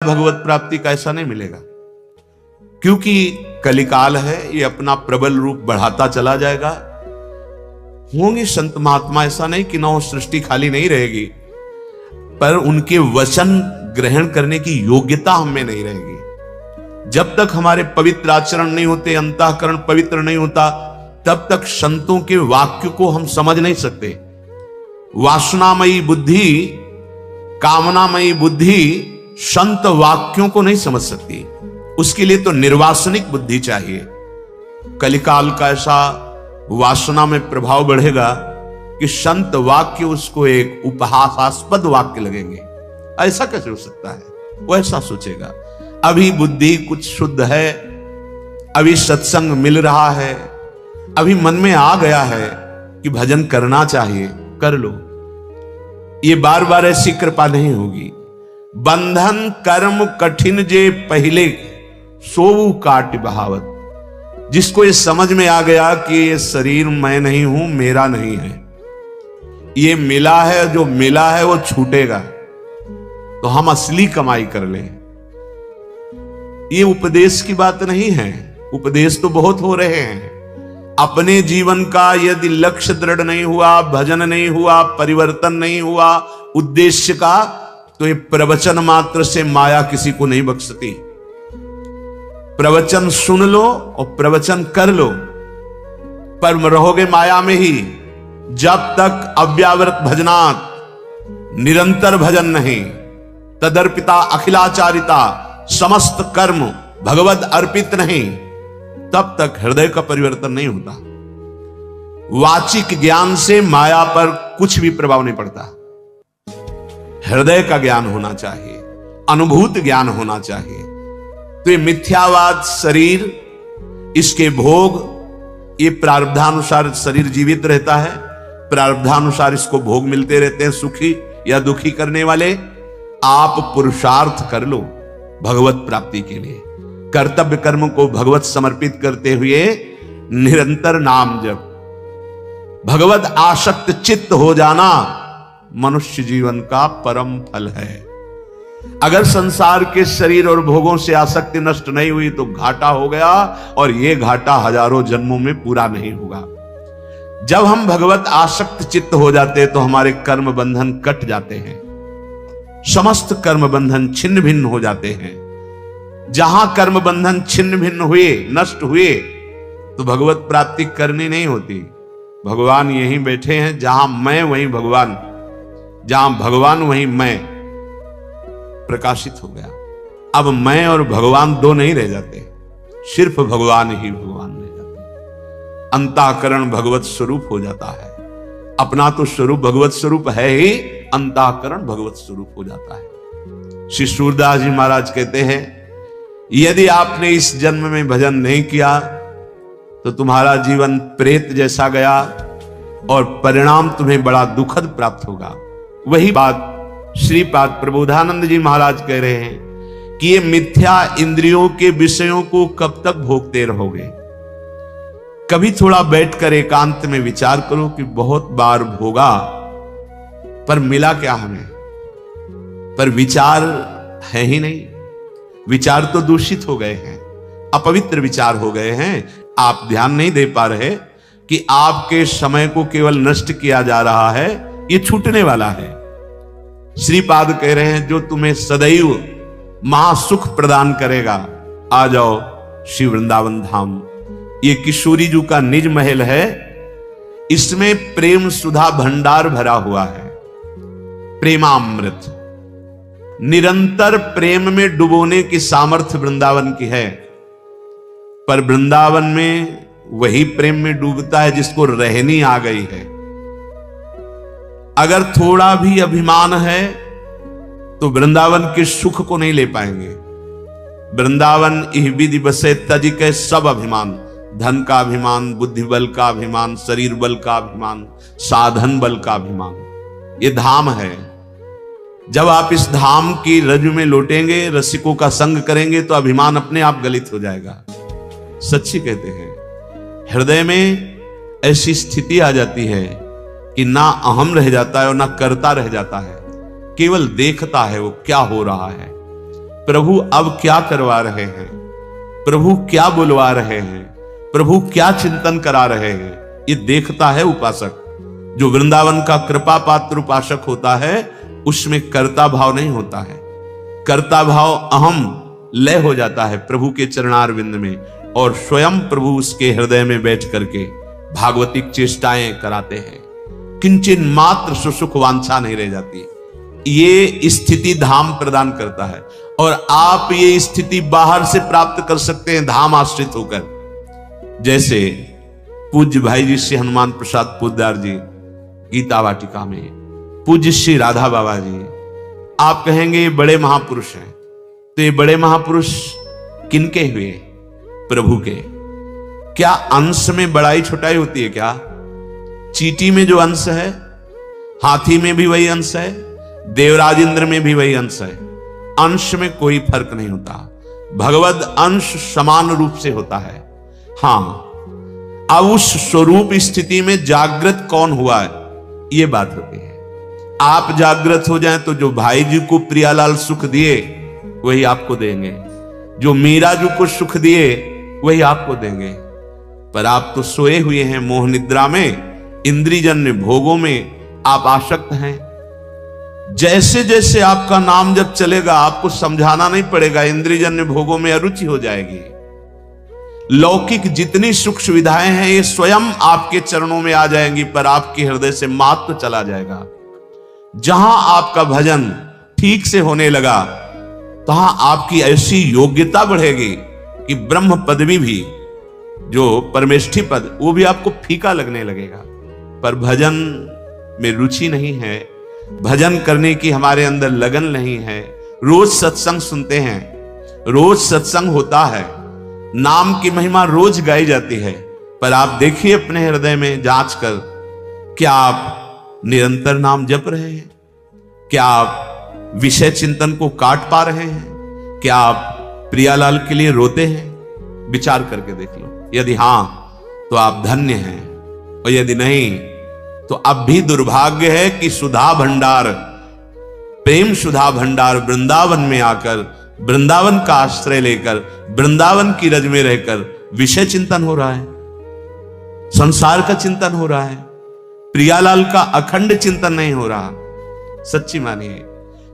भगवत प्राप्ति का, ऐसा नहीं मिलेगा, क्योंकि कलिकाल है, ये अपना प्रबल रूप बढ़ाता चला जाएगा। होंगे संत महात्मा, ऐसा नहीं कि ना हो, सृष्टि खाली नहीं रहेगी, पर उनके वचन ग्रहण करने की योग्यता हमें नहीं रहेगी। जब तक हमारे पवित्र आचरण नहीं होते, अंतःकरण पवित्र नहीं होता, तब तक संतों के वाक्य को हम समझ नहीं सकते। वासनामयी बुद्धि, कामनामयी बुद्धि संत वाक्यों को नहीं समझ सकती। उसके लिए तो निर्वासनिक बुद्धि चाहिए। कलिकाल का ऐसा वासना में प्रभाव बढ़ेगा कि संत वाक्य उसको एक उपहासास्पद वाक्य लगेंगे। ऐसा कैसे हो सकता है? वो ऐसा सोचेगा। अभी बुद्धि कुछ शुद्ध है, अभी सत्संग मिल रहा है, अभी मन में आ गया है कि भजन करना चाहिए, कर लो। ये बार बार ऐसी कृपा नहीं होगी। बंधन कर्म कठिन जे पहले सोऊ काट बहावत। जिसको ये समझ में आ गया कि ये शरीर मैं नहीं हूं, मेरा नहीं है, ये मिला है, जो मिला है वो छूटेगा, तो हम असली कमाई कर लें। ये उपदेश की बात नहीं है। उपदेश तो बहुत हो रहे हैं। अपने जीवन का यदि लक्ष्य दृढ़ नहीं हुआ, भजन नहीं हुआ, परिवर्तन नहीं हुआ उद्देश्य का, तो ये प्रवचन मात्र से माया किसी को नहीं बख्शती। प्रवचन सुन लो और प्रवचन कर लो, पर रहोगे माया में ही। जब तक अव्यावृत भजनात्, निरंतर भजन नहीं, तदर्पिता अखिलाचारिता, समस्त कर्म भगवद अर्पित नहीं, तब तक हृदय का परिवर्तन नहीं होता। वाचिक ज्ञान से माया पर कुछ भी प्रभाव नहीं पड़ता। हृदय का ज्ञान होना चाहिए, अनुभूत ज्ञान होना चाहिए। तो ये मिथ्यावाद शरीर, इसके भोग, ये प्रारब्धानुसार शरीर जीवित रहता है, प्रारब्धानुसार इसको भोग मिलते रहते हैं, सुखी या दुखी करने वाले। आप पुरुषार्थ कर लो भगवत प्राप्ति के लिए। कर्तव्य कर्म को भगवत समर्पित करते हुए निरंतर नाम जप, भगवत आसक्त चित्त हो जाना मनुष्य जीवन का परम फल है। अगर संसार के शरीर और भोगों से आसक्ति नष्ट नहीं हुई तो घाटा हो गया, और यह घाटा हजारों जन्मों में पूरा नहीं होगा। जब हम भगवत आसक्त चित्त हो जाते हैं तो हमारे कर्म बंधन कट जाते हैं, समस्त कर्म बंधन छिन्न भिन्न हो जाते हैं। जहां कर्म बंधन छिन्न भिन्न हुए, नष्ट हुए, तो भगवत प्राप्ति करनी नहीं होती। भगवान यहीं बैठे हैं, जहां मैं वहीं भगवान, जहां भगवान वहीं मैं प्रकाशित हो गया। अब मैं और भगवान दो नहीं रह जाते, सिर्फ भगवान ही भगवान रह जाते। अंतःकरण भगवत स्वरूप हो जाता है। अपना तो स्वरूप भगवत स्वरूप है ही, अंतःकरण भगवत स्वरूप हो जाता है। श्री सूरदास जी महाराज कहते हैं, यदि आपने इस जन्म में भजन नहीं किया तो तुम्हारा जीवन प्रेत जैसा गया और परिणाम तुम्हें बड़ा दुखद प्राप्त होगा। वही बात श्रीपाद प्रबोधानंद जी महाराज कह रहे हैं कि ये मिथ्या इंद्रियों के विषयों को कब तक भोगते रहोगे। कभी थोड़ा बैठकर एकांत में विचार करो कि बहुत बार भोगा, पर मिला क्या हमें? पर विचार है ही नहीं। विचार तो दूषित हो गए हैं, अपवित्र विचार हो गए हैं। आप ध्यान नहीं दे पा रहे कि आपके समय को केवल नष्ट किया जा रहा है, ये छूटने वाला है। श्रीपाद कह रहे हैं, जो तुम्हें सदैव महासुख प्रदान करेगा, आ जाओ श्री वृंदावन धाम। ये किशोरी जी का निज महल है, इसमें प्रेम सुधा भंडार भरा हुआ है, प्रेमामृत। निरंतर प्रेम में डुबोने की सामर्थ्य वृंदावन की है, पर वृंदावन में वही प्रेम में डूबता है जिसको रहनी आ गई है। अगर थोड़ा भी अभिमान है तो वृंदावन के सुख को नहीं ले पाएंगे। वृंदावन इह विधि बसे तज के सब अभिमान, धन का अभिमान, बुद्धि बल का अभिमान, शरीर बल का अभिमान, साधन बल का अभिमान, ये धाम है। जब आप इस धाम की रज्जु में लौटेंगे, रसिकों का संग करेंगे, तो अभिमान अपने आप गलित हो जाएगा। सच्ची कहते हैं, हृदय में ऐसी स्थिति आ जाती है कि ना अहम रह जाता है और ना करता रह जाता है, केवल देखता है वो क्या हो रहा है। प्रभु अब क्या करवा रहे हैं, प्रभु क्या बुलवा रहे हैं, प्रभु क्या चिंतन करा रहे हैं, ये देखता है उपासक। जो वृंदावन का कृपा पात्र उपासक होता है उसमें कर्ता भाव नहीं होता है। कर्ता भाव अहम लय हो जाता है प्रभु के चरणारविंद में, और स्वयं प्रभु उसके हृदय में बैठ करके भागवतिक चेष्टाएं कराते हैं। किंचिन मात्र सुसुख वांछा नहीं रह जाती। ये स्थिति धाम प्रदान करता है, और आप ये स्थिति बाहर से प्राप्त कर सकते हैं धाम आश्रित होकर। जैसे पूज्य भाई जी श्री हनुमान प्रसाद पोद्दार जी गीता वाटिका में, पूज्य श्री राधा बाबा जी, आप कहेंगे ये बड़े महापुरुष हैं, तो ये बड़े महापुरुष किनके हुए? प्रभु के। क्या अंश में बड़ाई छोटाई होती है क्या? चींटी में जो अंश है, हाथी में भी वही अंश है, देवराज इंद्र में भी वही अंश है। अंश में कोई फर्क नहीं होता, भगवद अंश समान रूप से होता है। हां, अब उस स्वरूप स्थिति में जागृत कौन हुआ है, ये बात होती है। आप जागृत हो जाएं तो जो भाई जी को प्रियालाल सुख दिए वही आपको देंगे, जो मीरा जी को सुख दिए वही आपको देंगे। पर आप तो सोए हुए हैं मोह निद्रा में, इंद्रियजन्य भोगों में आप आसक्त हैं। जैसे जैसे आपका नाम जब चलेगा आपको समझाना नहीं पड़ेगा, इंद्रियजन्य भोगों में अरुचि हो जाएगी। लौकिक जितनी सुख सुविधाएं हैं ये स्वयं आपके चरणों में आ जाएंगी, पर आपके हृदय से मात्र चला जाएगा। जहां आपका भजन ठीक से होने लगा तहां आपकी ऐसी योग्यता बढ़ेगी कि ब्रह्म पदवी भी, जो परमेष्ठी पद, वो भी आपको फीका लगने लगेगा। पर भजन में रुचि नहीं है, भजन करने की हमारे अंदर लगन नहीं है। रोज सत्संग सुनते हैं, रोज सत्संग होता है, नाम की महिमा रोज गाई जाती है, पर आप देखिए अपने हृदय में जांच कर, क्या आप निरंतर नाम जप रहे हैं? क्या आप विषय चिंतन को काट पा रहे हैं? क्या आप प्रियालाल के लिए रोते हैं? विचार करके देख लो। यदि हां तो आप धन्य हैं, और यदि नहीं तो अब भी दुर्भाग्य है कि सुधा भंडार, प्रेम सुधा भंडार वृंदावन में आकर, वृंदावन का आश्रय लेकर, वृंदावन की रज में रहकर विषय चिंतन हो रहा है, संसार का चिंतन हो रहा है, प्रियालाल का अखंड चिंतन नहीं हो रहा। सच्ची मानिए,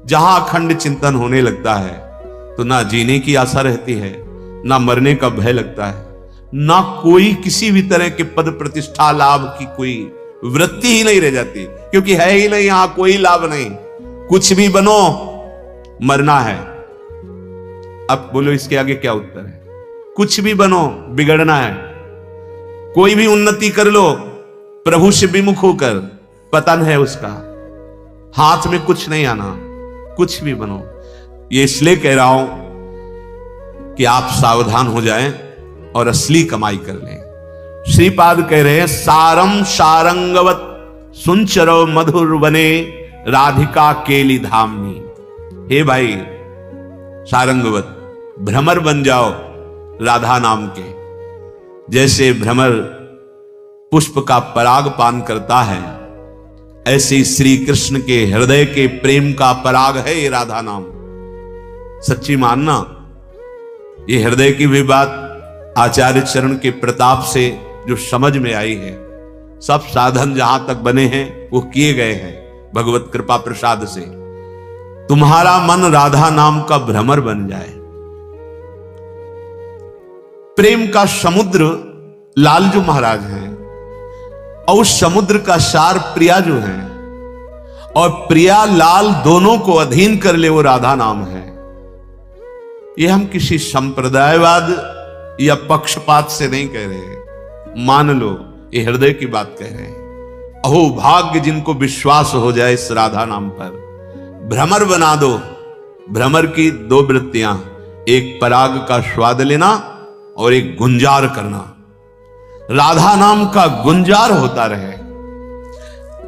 जहां अखंड चिंतन होने लगता है तो ना जीने की आशा रहती है, ना मरने का भय लगता है, ना कोई किसी भी तरह के पद प्रतिष्ठा लाभ की कोई वृत्ति ही नहीं रह जाती, क्योंकि है ही नहीं, यहां कोई लाभ नहीं। कुछ भी बनो, मरना है। अब बोलो इसके आगे क्या उत्तर है? कुछ भी बनो, बिगड़ना है। कोई भी उन्नति कर लो, प्रभु से विमुख होकर, पतन है उसका। हाथ में कुछ नहीं आना, कुछ भी बनो। ये इसलिए कह रहा हूं कि आप सावधान हो जाएं और असली कमाई कर लें। श्रीपाद कह रहे हैं, सारम सारंगवत सुंचरो मधुर बने राधिका केली धामनी। हे भाई सारंगवत, भ्रमर बन जाओ राधा नाम के। जैसे भ्रमर पुष्प का पराग पान करता है, ऐसे श्री कृष्ण के हृदय के प्रेम का पराग है ये राधा नाम। सच्ची मानना, ये हृदय की भी बात आचार्य चरण के प्रताप से जो समझ में आई है, सब साधन जहां तक बने हैं वो किए गए हैं भगवत कृपा प्रसाद से। तुम्हारा मन राधा नाम का भ्रमर बन जाए। प्रेम का समुद्र लालजू महाराज हैं, और उस समुद्र का सार प्रिया जो है, और प्रिया लाल दोनों को अधीन कर ले वो राधा नाम है। ये हम किसी संप्रदायवाद या पक्षपात से नहीं कह रहे, मान लो ये हृदय की बात कह रहे हैं। अहो भाग्य जिनको विश्वास हो जाए इस राधा नाम पर। भ्रमर बना दो। भ्रमर की दो वृत्तियां, एक पराग का स्वाद लेना और एक गुंजार करना। राधा नाम का गुंजार होता रहे,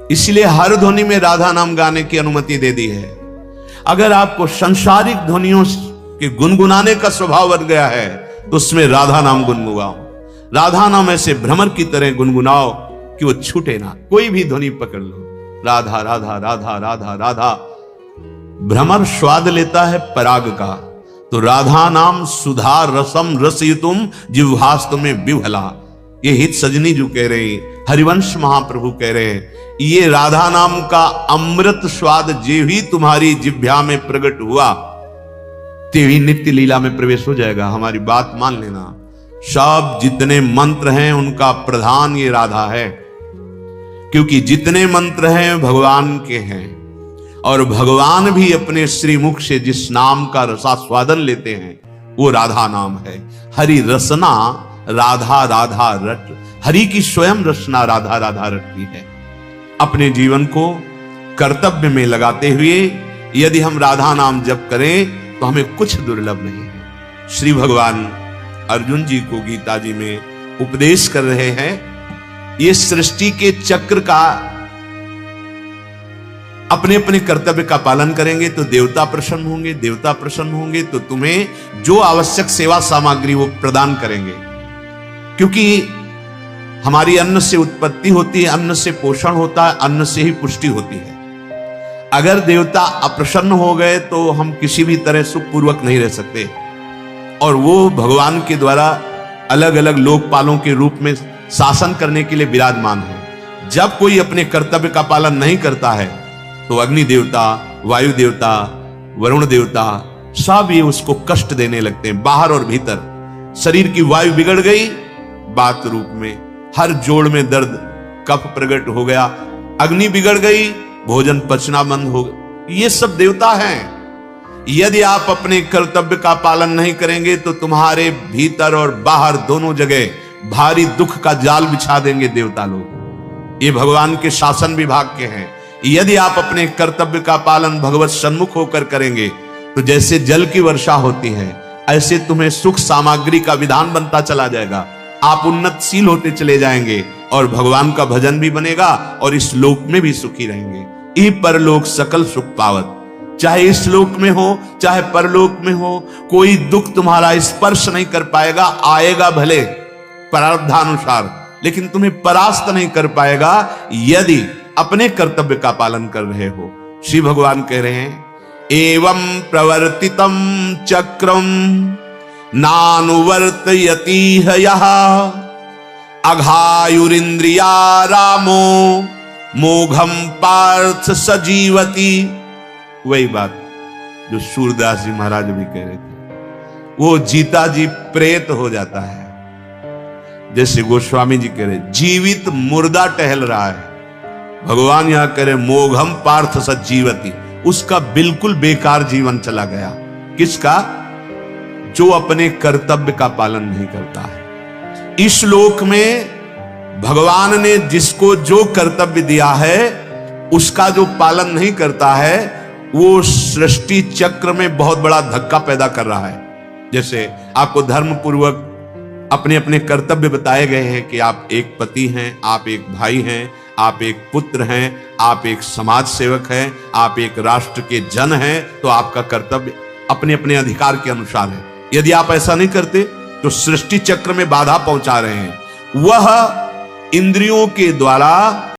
इसलिए हर ध्वनि में राधा नाम गाने की अनुमति दे दी है। अगर आपको सांसारिक ध्वनियों के गुनगुनाने का स्वभाव बन गया है तो उसमें राधा नाम गुनगुनाओ। राधा नाम ऐसे भ्रमर की तरह गुनगुनाओ कि वो छूटे ना। कोई भी ध्वनि पकड़ लो, राधा राधा राधा राधा राधा। भ्रमर स्वाद लेता है पराग का, तो राधा नाम सुधा रसम रसयुतुम जिह्वास्तु में विह्वला, ये हित सजनी जो कह रहे हैं, हरिवंश महाप्रभु कह रहे हैं, ये राधा नाम का अमृत स्वाद जे भी तुम्हारी जिह्वा में प्रकट हुआ तेवी नित्य लीला में प्रवेश हो जाएगा। हमारी बात मान लेना, सब जितने मंत्र हैं उनका प्रधान ये राधा है, क्योंकि जितने मंत्र हैं भगवान के हैं, और भगवान भी अपने श्रीमुख से जिस नाम का रसास्वादन लेते हैं वो राधा नाम है। हरि रसना राधा राधा रट, हरि की स्वयं रचना राधा राधा रटती है। अपने जीवन को कर्तव्य में लगाते हुए यदि हम राधा नाम जप करें तो हमें कुछ दुर्लभ नहीं है। श्री भगवान अर्जुन जी को गीता जी में उपदेश कर रहे हैं, ये सृष्टि के चक्र का अपने अपने कर्तव्य का पालन करेंगे तो देवता प्रसन्न होंगे, देवता प्रसन्न होंगे तो तुम्हें जो आवश्यक सेवा सामग्री वो प्रदान करेंगे, क्योंकि हमारी अन्न से उत्पत्ति होती है, अन्न से पोषण होता है, अन्न से ही पुष्टि होती है। अगर देवता अप्रसन्न हो गए तो हम किसी भी तरह सुखपूर्वक नहीं रह सकते, और वो भगवान के द्वारा अलग अलग लोकपालों के रूप में शासन करने के लिए विराजमान है। जब कोई अपने कर्तव्य का पालन नहीं करता है तो अग्नि देवता, वायु देवता, वरुण देवता सब ये उसको कष्ट देने लगते हैं, बाहर और भीतर। शरीर की वायु बिगड़ गई, बात रूप में हर जोड़ में दर्द, कफ प्रकट हो गया, अग्नि बिगड़ गई, भोजन पचना बंद हो गया, ये सब देवता हैं। यदि आप अपने कर्तव्य का पालन नहीं करेंगे तो तुम्हारे भीतर और बाहर दोनों जगह भारी दुख का जाल बिछा देंगे देवता लोग। ये भगवान के शासन विभाग के हैं। यदि आप अपने कर्तव्य का पालन भगवत सन्मुख होकर करेंगे तो जैसे जल की वर्षा होती है ऐसे तुम्हें सुख सामग्री का विधान बनता चला जाएगा, आप उन्नतशील होते चले जाएंगे और भगवान का भजन भी बनेगा और इस लोक में भी सुखी रहेंगे। ई परलोक सकल सुख पावत, चाहे इस लोक में हो चाहे परलोक में हो, कोई दुख तुम्हारा स्पर्श नहीं कर पाएगा। आएगा भले प्रारब्धानुसार, लेकिन तुम्हें परास्त नहीं कर पाएगा यदि अपने कर्तव्य का पालन कर रहे हो। श्री भगवान कह रहे हैं, एवं प्रवर्तितम चक्रम नानुवर्तयति यः अघायुरिंद्रिया रामो मोघम पार्थ सजीवती। वही बात जो सूरदास जी महाराज भी कह रहे थे, वो जीता जी प्रेत हो जाता है। जैसे गोस्वामी जी कह रहे जीवित मुर्दा टहल रहा है, भगवान यहां कह रहे मोघम पार्थ सजीवती, उसका बिल्कुल बेकार जीवन चला गया। किसका? जो अपने कर्तव्य का पालन नहीं करता है। इस लोक में भगवान ने जिसको जो कर्तव्य दिया है उसका जो पालन नहीं करता है वो सृष्टि चक्र में बहुत बड़ा धक्का पैदा कर रहा है। जैसे आपको धर्म पूर्वक अपने अपने कर्तव्य बताए गए हैं कि आप एक पति हैं, आप एक भाई हैं, आप एक पुत्र हैं, आप एक समाज सेवक हैं, आप एक राष्ट्र के जन हैं, तो आपका कर्तव्य अपने अपने अधिकार के अनुसार है। यदि आप ऐसा नहीं करते तो सृष्टि चक्र में बाधा पहुंचा रहे हैं। वह इंद्रियों के द्वारा